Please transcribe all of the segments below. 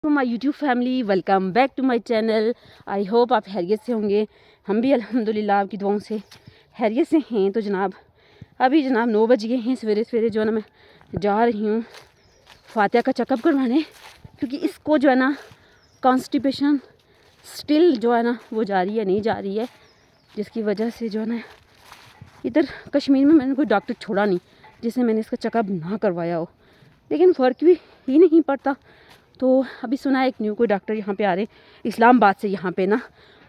तो my YouTube family, welcome back to my channel. I hope आप खैरियत से होंगे। हम भी अल्हम्दुलिल्लाह आपकी दुआओं से खैरियत से हैं। तो जनाब अभी 9 बज गए हैं सवेरे सवेरे। जो है ना मैं जा रही हूँ फातिया का चेकअप करवाने, क्योंकि इसको जो है ना कॉन्स्टिपेशन स्टिल जो है ना वो जारी है, नहीं जा रही है, जिसकी वजह से जो है ना इधर कश्मीर में मैंने कोई डॉक्टर छोड़ा नहीं जिससे मैंने इसका चेकअप ना करवाया हो, लेकिन फ़र्क भी ही नहीं पड़ता। तो अभी सुना है एक न्यू कोई डॉक्टर यहाँ पे आ रहे इस्लामाबाद से यहाँ पे ना,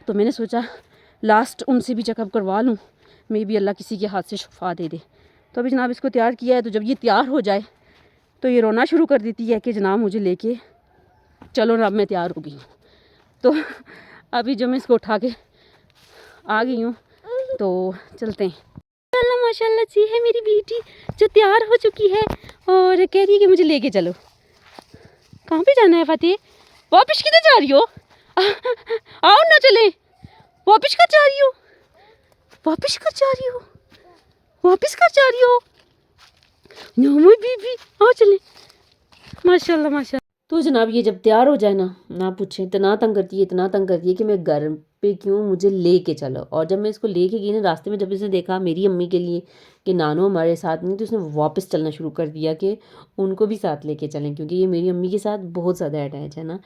तो मैंने सोचा लास्ट उनसे भी चेकअप करवा लूँ, मे भी अल्लाह किसी के हाथ से शिफा दे दे। तो अभी जनाब इसको तैयार किया है, तो जब ये तैयार हो जाए तो ये रोना शुरू कर देती है कि जनाब मुझे लेके चलो ना, अब मैं तैयार हो गई हूँ। तो अभी जो मैं इसको उठा के आ गई हूँ तो चलते हैं। माशाल्लाह माशाल्लाह सी है मेरी बेटी जो तैयार हो चुकी है और कह रही है कि मुझे लेके चलो। कहाँ पे जाना है फतेह? वापिस किधर जा रही हो? आओ ना चले। वापिस कर जा रही हो? वापिस कर जा रही हो? वापिस कर जा रही हो? नो बीबी आओ चले। माशाल्लाह माशाल्लाह। तो जनाब ये जब तैयार हो जाए ना पूछे, इतना तंग करती है, इतना तंग करती है कि मैं घर पे क्यों, मुझे लेके चलो। और जब मैं इसको लेके गई ना, रास्ते में जब इसने देखा मेरी अम्मी के लिए कि नानो हमारे साथ नहीं, तो उसने वापस चलना शुरू कर दिया कि उनको भी साथ लेके चलें, क्योंकि ये मेरी अम्मी के साथ बहुत ज़्यादा अटैच है ना।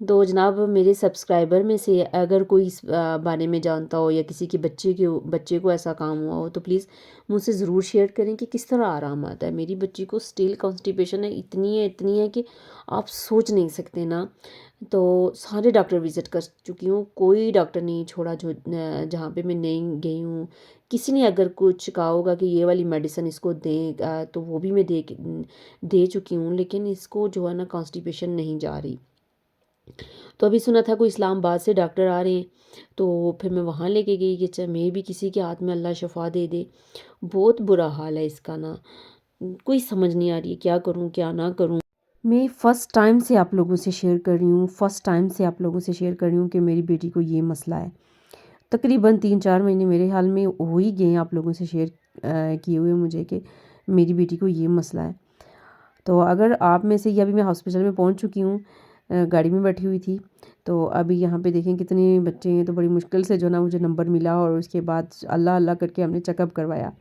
तो जनाब मेरे सब्सक्राइबर में से अगर कोई इस बारे में जानता हो या किसी के बच्चे को ऐसा काम हुआ हो, तो प्लीज़ मुझसे ज़रूर शेयर करें कि किस तरह आराम आता है। मेरी बच्ची को स्टिल कॉन्स्टिपेशन है, इतनी है कि आप सोच नहीं सकते ना। तो सारे डॉक्टर विज़िट कर चुकी हूँ, कोई डॉक्टर नहीं छोड़ा जो जहाँ पे मैं नहीं गई हूँ। किसी ने अगर कुछ कहा होगा कि ये वाली मेडिसिन इसको दें, तो वो भी मैं दे चुकी हूँ, लेकिन इसको जो है ना कॉन्स्टिपेशन नहीं जा रही। तो अभी सुना था कोई इस्लामाबाद से डॉक्टर आ रहे हैं, तो फिर मैं वहाँ लेके गई कि अच्छा मैं भी किसी के हाथ में अल्लाह शफा दे दे। बहुत बुरा हाल है इसका ना, कोई समझ नहीं आ रही है क्या करूँ क्या ना करूँ। मैं फ़र्स्ट टाइम से आप लोगों से शेयर कर रही हूँ, कि मेरी बेटी को ये मसला है। तकरीबन 3-4 महीने मेरे हाल में हो ही गए हैं आप लोगों से शेयर किए हुए मुझे कि मेरी बेटी को ये मसला है। तो अगर आप में से, या अभी मैं हॉस्पिटल में पहुँच चुकी हूँ, गाड़ी में बैठी हुई थी, तो अभी यहाँ पे देखें कितने बच्चे हैं। तो बड़ी मुश्किल से जो ना मुझे नंबर मिला और उसके बाद अल्लाह अल्लाह करके हमने चेकअप करवाया।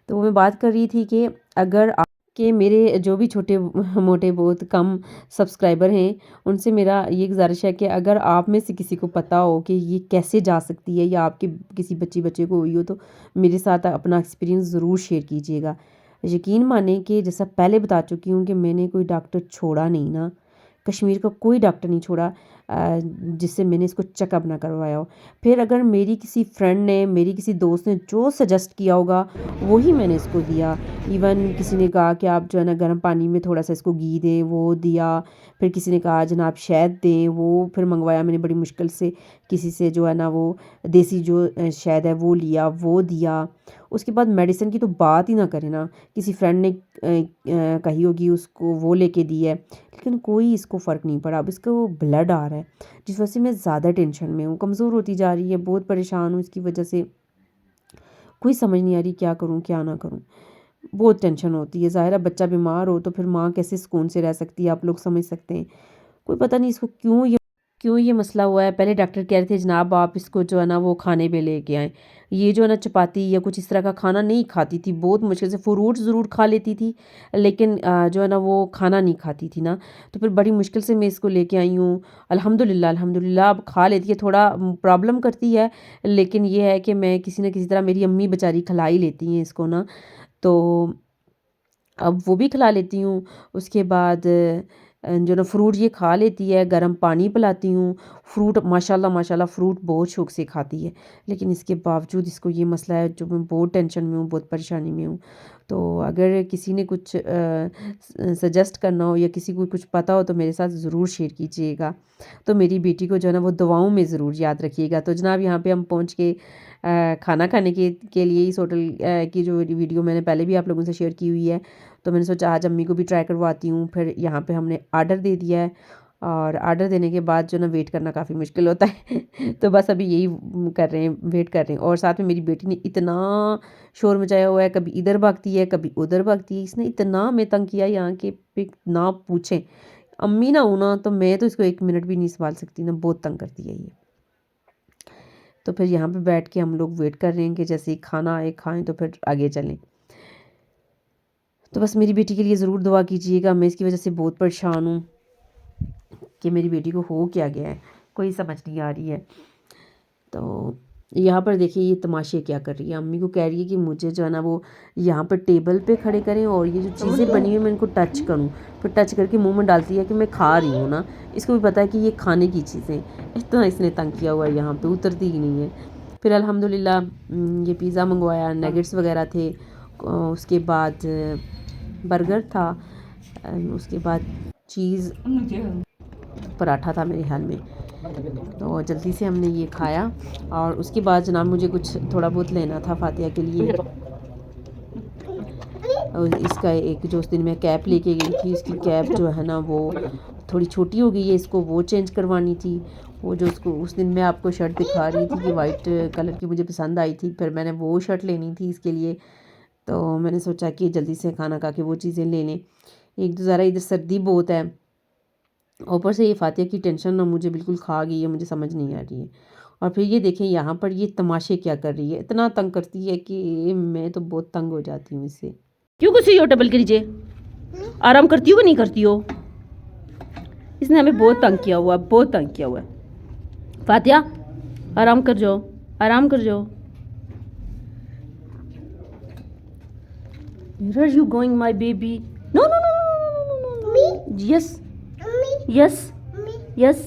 तो वो मैं बात कर रही थी कि अगर आपके मेरे जो भी छोटे मोटे बहुत कम सब्सक्राइबर हैं, उनसे मेरा ये गुजारिश है कि अगर आप में से किसी को पता हो कि ये कैसे जा सकती है, या आपके किसी बच्चे को हुई हो, तो मेरे साथ अपना एक्सपीरियंस ज़रूर शेयर कीजिएगा। यकीन माने कि जैसा पहले बता चुकी हूँ कि मैंने कोई डॉक्टर छोड़ा नहीं ना, कश्मीर का कोई डॉक्टर नहीं छोड़ा जिससे मैंने इसको चेकअप ना करवाया हो। फिर अगर मेरी किसी फ्रेंड ने, मेरी किसी दोस्त ने जो सजेस्ट किया होगा वही मैंने इसको दिया। इवन किसी ने कहा कि आप जो है ना गर्म पानी में थोड़ा सा इसको घी दें, वो दिया। फिर किसी ने कहा जनाब शहद दें, वो फिर मंगवाया मैंने बड़ी मुश्किल से किसी से, जो है ना वो देसी जो शहद है वो लिया, वो दिया। उसके बाद मेडिसिन की तो बात ही ना करें ना, किसी फ्रेंड ने कही होगी उसको, वो लेके दी है, लेकिन कोई इसको फ़र्क नहीं पड़ा। अब इसका वो ब्लड आ रहा है, जिस वजह से मैं ज़्यादा टेंशन में हूँ, कमज़ोर होती जा रही है, बहुत परेशान हूँ इसकी वजह से। कोई समझ नहीं आ रही क्या करूँ क्या ना करूँ, बहुत टेंशन होती है। ज़ाहिर है बच्चा बीमार हो तो फिर माँ कैसे सुकून से रह सकती है, आप लोग समझ सकते हैं। कोई पता नहीं इसको क्यों ये मसला हुआ है। पहले डॉक्टर कह रहे थे जनाब आप इसको जो है ना वो खाने पे लेके आएँ। ये जो है ना चपाती या कुछ इस तरह का खाना नहीं खाती थी, बहुत मुश्किल से फ्रूट ज़रूर खा लेती थी, लेकिन जो है ना वो खाना नहीं खाती थी ना। तो फिर बड़ी मुश्किल से मैं इसको लेके आई हूँ। अल्हम्दुलिल्लाह अब खा लेती है, थोड़ा प्रॉब्लम करती है, लेकिन ये है कि मैं किसी न किसी तरह, मेरी अम्मी बेचारी खिला ही लेती हैं इसको ना, तो अब वो भी खिला लेती हूँ। उसके बाद जो ना फ्रूट ये खा लेती है, गर्म पानी पिलाती हूँ। फ्रूट माशाल्लाह फ्रूट बहुत शौक से खाती है, लेकिन इसके बावजूद इसको ये मसला है, जो मैं बहुत टेंशन में हूँ, बहुत परेशानी में हूँ। तो अगर किसी ने कुछ सजेस्ट करना हो या किसी को कुछ पता हो तो मेरे साथ ज़रूर शेयर कीजिएगा। तो मेरी बेटी को जो है ना वो दुआओं में ज़रूर याद रखिएगा। तो जनाब यहाँ पे हम पहुँच के खाना खाने के लिए इस होटल की जो वीडियो मैंने पहले भी आप लोगों से शेयर की हुई है, तो मैंने सोचा आज अम्मी को भी ट्राई करवाती हूँ। फिर यहाँ पे हमने आर्डर दे दिया है, और आर्डर देने के बाद जो ना वेट करना काफ़ी मुश्किल होता है तो बस अभी यही कर रहे हैं, वेट कर रहे हैं। और साथ में मेरी बेटी ने इतना शोर मचाया हुआ है, कभी इधर भागती है कभी उधर भागती है। इसने इतना हमें तंग किया यहाँ के पे ना पूछें अम्मी ना हो ना तो मैं तो इसको 1 मिनट भी नहीं संभाल सकती ना, बहुत तंग करती है ये। तो फिर यहाँ पे बैठ के हम लोग वेट कर रहे हैं कि जैसे ही खाना आए खाएं तो फिर आगे चलें। तो बस मेरी बेटी के लिए ज़रूर दुआ कीजिएगा, मैं इसकी वजह से बहुत परेशान हूँ कि मेरी बेटी को हो क्या गया है, कोई समझ नहीं आ रही है। तो यहाँ पर देखिए ये तमाशे क्या कर रही है, अम्मी को कह रही है कि मुझे जो है ना वो यहाँ पर टेबल पे खड़े करें और ये जो चीज़ें बनी हुई है मैं इनको टच करूँ, फिर टच करके मुंह में डालती है कि मैं खा रही हूँ ना। इसको भी पता है कि ये खाने की चीज़ें, इतना इसने तंग किया हुआ है, यहाँ पे उतरती ही नहीं है। फिर अल्हम्दुलिल्लाह ये पिज़्ज़ा मंगवाया, नगेट्स वगैरह थे, उसके बाद बर्गर था, उसके बाद चीज़ पराठा था मेरे ख्याल में। तो जल्दी से हमने ये खाया और उसके बाद जनाब मुझे कुछ थोड़ा बहुत लेना था फातिया के लिए। और इसका एक जो उस दिन मैं कैप लेके गई थी, इसकी कैप जो है ना वो थोड़ी छोटी हो गई है, इसको वो चेंज करवानी थी। वो जो उसको उस दिन मैं आपको शर्ट दिखा रही थी कि वाइट कलर की मुझे पसंद आई थी, फिर मैंने वो शर्ट लेनी थी इसके लिए। तो मैंने सोचा कि जल्दी से खाना खा के वो चीज़ें ले लें। एक तो ज़रा इधर सर्दी बहुत है, ऊपर से ये फातिया की टेंशन ना मुझे बिल्कुल खा गई है, मुझे समझ नहीं आ रही है। और फिर ये देखें यहाँ पर ये तमाशे क्या कर रही है, इतना तंग करती है कि मैं तो बहुत तंग हो जाती हूँ इससे। क्यों कुछ हो टेबल के नीचे? आराम करती हो कि नहीं करती हो? इसने हमें बहुत तंग किया हुआ है, बहुत तंग किया हुआ है। फातिया आराम कर जाओ, आराम कर जाओ। Where are you going, my baby? No, no, no, no, no, no, no, no, no. Yes, yes, yes.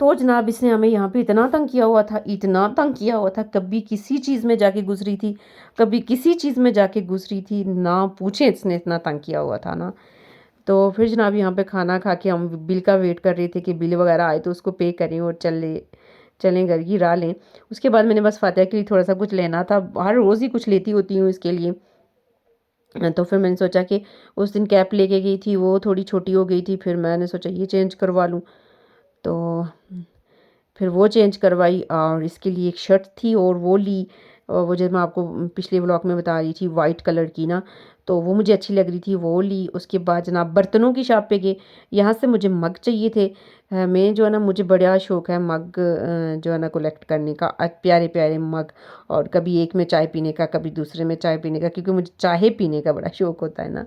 तो जनाब इसने हमें यहाँ पे इतना तंग किया हुआ था, इतना तंग किया हुआ था, कभी किसी चीज़ में जाके गुजरी थी, कभी किसी चीज़ में जाके गुजरी थी, ना पूछे इसने इतना तंग किया हुआ था ना। तो फिर जनाब यहाँ पे खाना खा के हम बिल का वेट कर रहे थे कि बिल वगैरह आए तो उसको पे करें और चलें घर की राह लें। उसके बाद मैंने बस फातिहा के लिए थोड़ा सा कुछ लेना था, हर रोज़ ही कुछ लेती होती हूँ इसके लिए। तो फिर मैंने सोचा कि उस दिन कैप लेके गई थी वो थोड़ी छोटी हो गई थी, फिर मैंने सोचा ये चेंज करवा लूँ। तो फिर वो चेंज करवाई और इसके लिए एक शर्ट थी और वो ली, और वो जो मैं आपको पिछले व्लॉग में बता रही थी वाइट कलर की ना, तो वो मुझे अच्छी लग रही थी, वो ली। उसके बाद जनाब बर्तनों की शॉप पे गए, यहाँ से मुझे मग चाहिए थे। मैं जो है ना मुझे बड़ा शौक़ है मग जो है ना कलेक्ट करने का, प्यारे प्यारे मग, और कभी एक में चाय पीने का, कभी दूसरे में चाय पीने का, क्योंकि मुझे चाय पीने का बड़ा शौक़ होता है ना।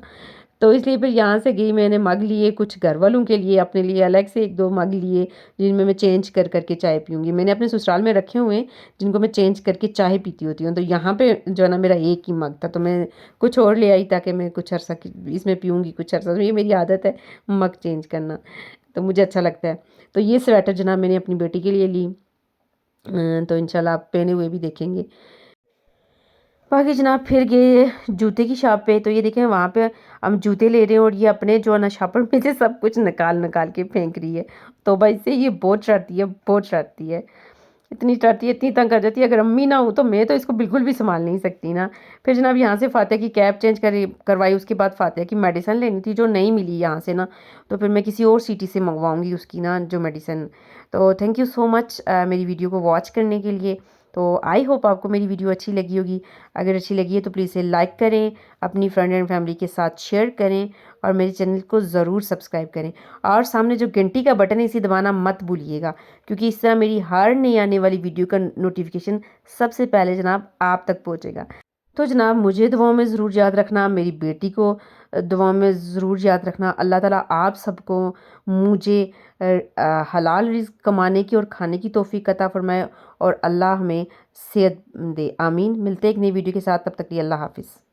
तो इसलिए फिर यहाँ से गई, मैंने मग लिए, कुछ घर वालों के लिए, अपने लिए अलग से 1-2 मग लिए जिनमें मैं चेंज कर करके चाय पीऊँगी। मैंने अपने ससुराल में रखे हुए हैं जिनको मैं चेंज करके चाय पीती होती हूँ। तो यहाँ पे जो है ना मेरा एक ही मग था, तो मैं कुछ और ले आई ताकि मैं कुछ अर्सा इसमें पीऊँगी कुछ अर्सा। तो ये मेरी आदत है मग चेंज करना, तो मुझे अच्छा लगता है। तो ये स्वेटर जनाब मैंने अपनी बेटी के लिए ली, तो इंशाल्लाह आप पहने हुए भी देखेंगे। बाकी जनाब फिर गए जूते की शॉप पे, तो ये देखें वहाँ पे हम जूते ले रहे हैं और ये अपने जो है ना शॉपर में से सब कुछ निकाल निकाल के फेंक रही है। तो भाई से ये बहुत शरारती है, बहुत शरारती है, इतनी शरारती है, इतनी तंग कर जाती है। अगर अम्मी ना हो तो मैं तो इसको बिल्कुल भी संभाल नहीं सकती ना। फिर जनाब यहाँ से फातिया की कैप चेंज करवाई, उसके बाद फातिया की मेडिसिन लेनी थी जो नहीं मिली यहाँ से ना, तो फिर मैं किसी और सिटी से मंगवाऊँगी उसकी ना जो मेडिसिन। तो थैंक यू सो मच मेरी वीडियो को वॉच करने के लिए। तो आई होप आपको मेरी वीडियो अच्छी लगी होगी। अगर अच्छी लगी है तो प्लीज़ इसे लाइक करें, अपनी फ्रेंड एंड फैमिली के साथ शेयर करें और मेरे चैनल को ज़रूर सब्सक्राइब करें। और सामने जो घंटी का बटन है इसे दबाना मत भूलिएगा, क्योंकि इस तरह मेरी हर नई आने वाली वीडियो का नोटिफिकेशन सबसे पहले जनाब आप तक पहुँचेगा। तो जनाब मुझे दुआओं में ज़रूर याद रखना, मेरी बेटी को दुआओं में ज़रूर याद रखना। अल्लाह ताला आप सबको मुझे हलाल रिज़्क कमाने की और खाने की तौफ़ीक अता फ़रमाए और अल्लाह हमें सेहत दे। आमीन। मिलते हैं एक नई वीडियो के साथ, तब तक के लिए अल्लाह हाफ़िज़।